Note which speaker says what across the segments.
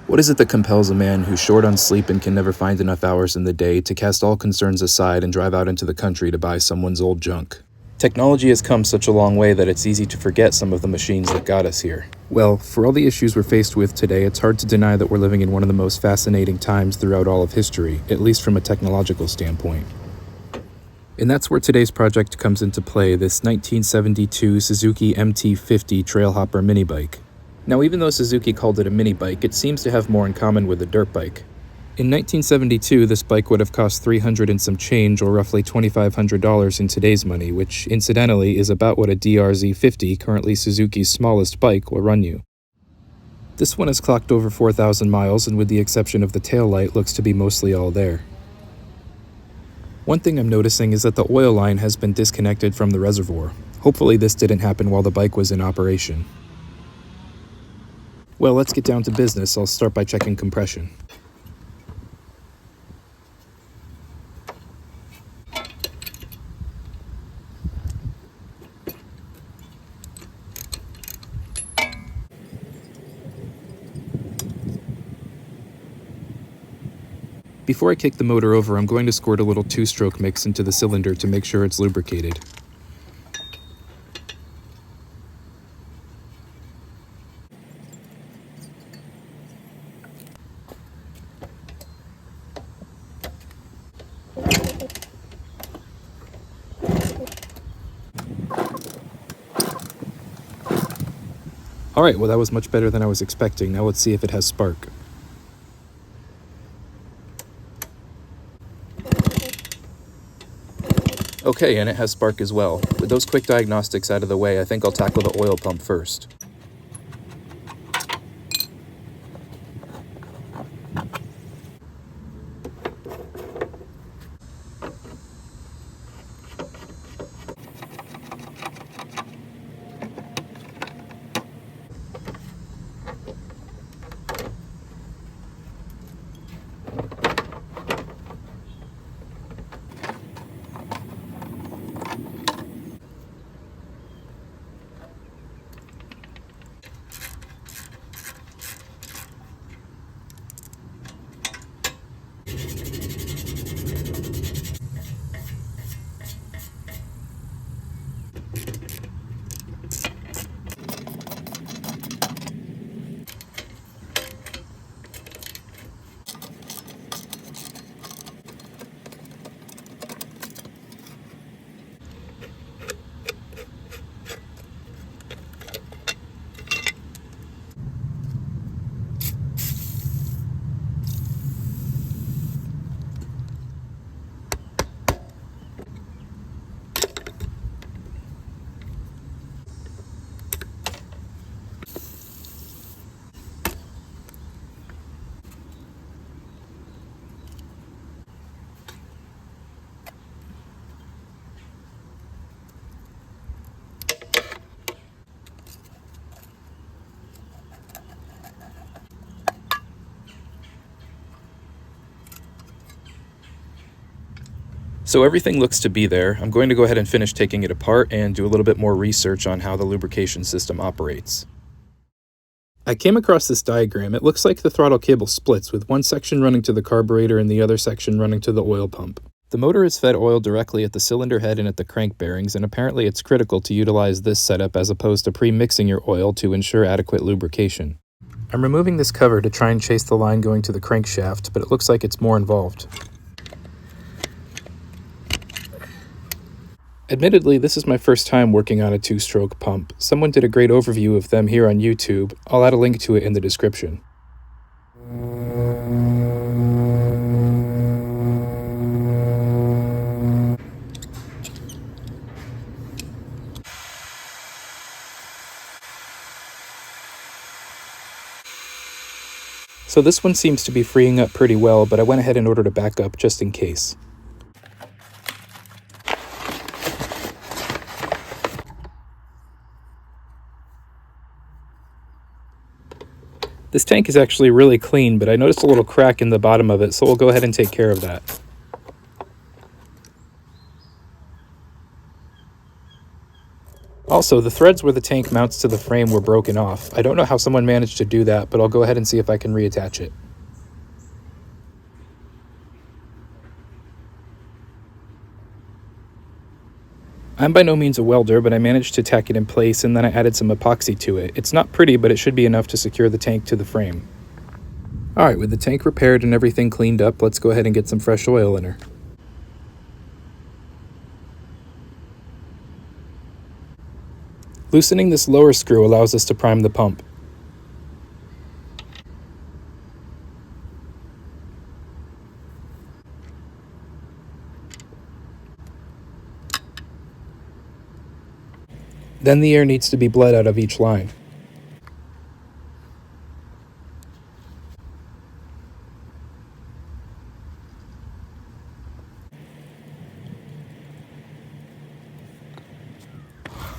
Speaker 1: What is it that compels a man who's short on sleep and can never find enough hours in the day to cast all concerns aside and drive out into the country to buy someone's old junk? Technology has come such a long way that it's easy to forget some of the machines that got us here. Well, for all the issues we're faced with today, it's hard to deny that we're living in one of the most fascinating times throughout all of history, at least from a technological standpoint. And that's where today's project comes into play, this 1972 Suzuki MT-50 Trailhopper minibike. Now, even though Suzuki called it a minibike, it seems to have more in common with a dirt bike. In 1972, this bike would have cost $300 and some change, or roughly $2,500 in today's money, which, incidentally, is about what a DRZ50, currently Suzuki's smallest bike, will run you. This one has clocked over 4,000 miles, and with the exception of the taillight, looks to be mostly all there. One thing I'm noticing is that the oil line has been disconnected from the reservoir. Hopefully this didn't happen while the bike was in operation. Well, let's get down to business. I'll start by checking compression. Before I kick the motor over, I'm going to squirt a little two-stroke mix into the cylinder to make sure it's lubricated. Alright, well that was much better than I was expecting. Now let's see if it has spark. Okay, and it has spark as well. With those quick diagnostics out of the way, I think I'll tackle the oil pump first. So everything looks to be there. I'm going to go ahead and finish taking it apart and do a little bit more research on how the lubrication system operates. I came across this diagram. It looks like the throttle cable splits, with one section running to the carburetor and the other section running to the oil pump. The motor is fed oil directly at the cylinder head and at the crank bearings, and apparently it's critical to utilize this setup as opposed to pre-mixing your oil to ensure adequate lubrication. I'm removing this cover to try and chase the line going to the crankshaft, but it looks like it's more involved. Admittedly, this is my first time working on a two-stroke pump. Someone did a great overview of them here on YouTube. I'll add a link to it in the description. So this one seems to be freeing up pretty well, but I went ahead and ordered a backup just in case. This tank is actually really clean, but I noticed a little crack in the bottom of it, so we'll go ahead and take care of that. Also, the threads where the tank mounts to the frame were broken off. I don't know how someone managed to do that, but I'll go ahead and see if I can reattach it. I'm by no means a welder, but I managed to tack it in place and then I added some epoxy to it. It's not pretty, but it should be enough to secure the tank to the frame. Alright, with the tank repaired and everything cleaned up, let's go ahead and get some fresh oil in her. Loosening this lower screw allows us to prime the pump. Then the air needs to be bled out of each line.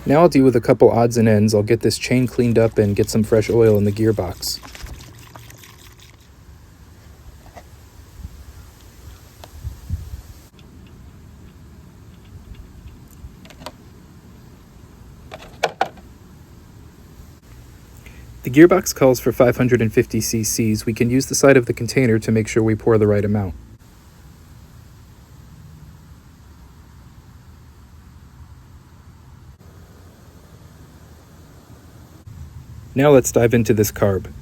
Speaker 1: Now I'll deal with a couple odds and ends. I'll get this chain cleaned up and get some fresh oil in the gearbox. The gearbox calls for 550 cc's. We can use the side of the container to make sure we pour the right amount. Now let's dive into this carb.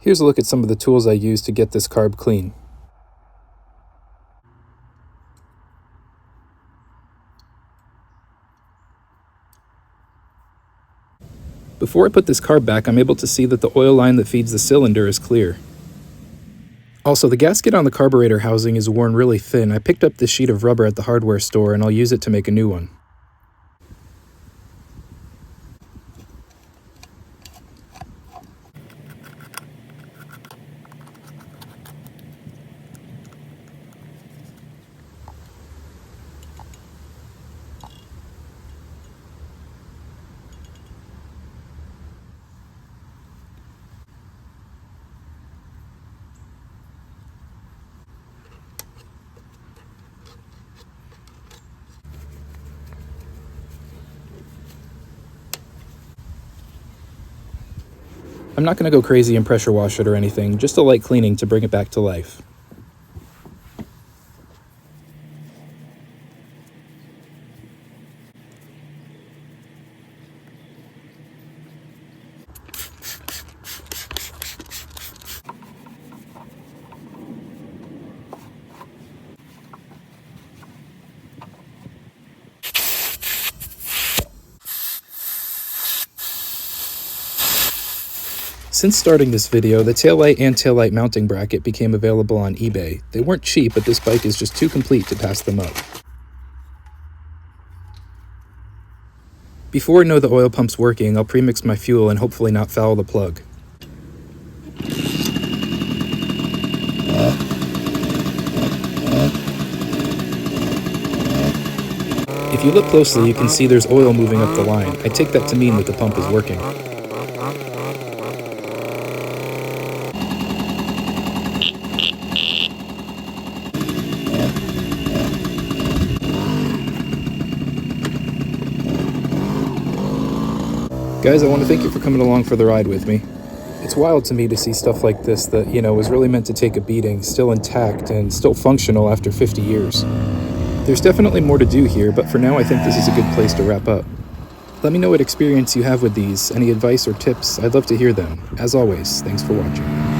Speaker 1: Here's a look at some of the tools I used to get this carb clean. Before I put this carb back, I'm able to see that the oil line that feeds the cylinder is clear. Also, the gasket on the carburetor housing is worn really thin. I picked up this sheet of rubber at the hardware store and I'll use it to make a new one. I'm not going to go crazy and pressure wash it or anything, just a light cleaning to bring it back to life. Since starting this video, the taillight and taillight mounting bracket became available on eBay. They weren't cheap, but this bike is just too complete to pass them up. Before I know the oil pump's working, I'll premix my fuel and hopefully not foul the plug. If you look closely, you can see there's oil moving up the line. I take that to mean that the pump is working. Guys, I want to thank you for coming along for the ride with me. It's wild to me to see stuff like this that, was really meant to take a beating, still intact and still functional after 50 years. There's definitely more to do here, but for now I think this is a good place to wrap up. Let me know what experience you have with these, any advice or tips. I'd love to hear them. As always, thanks for watching.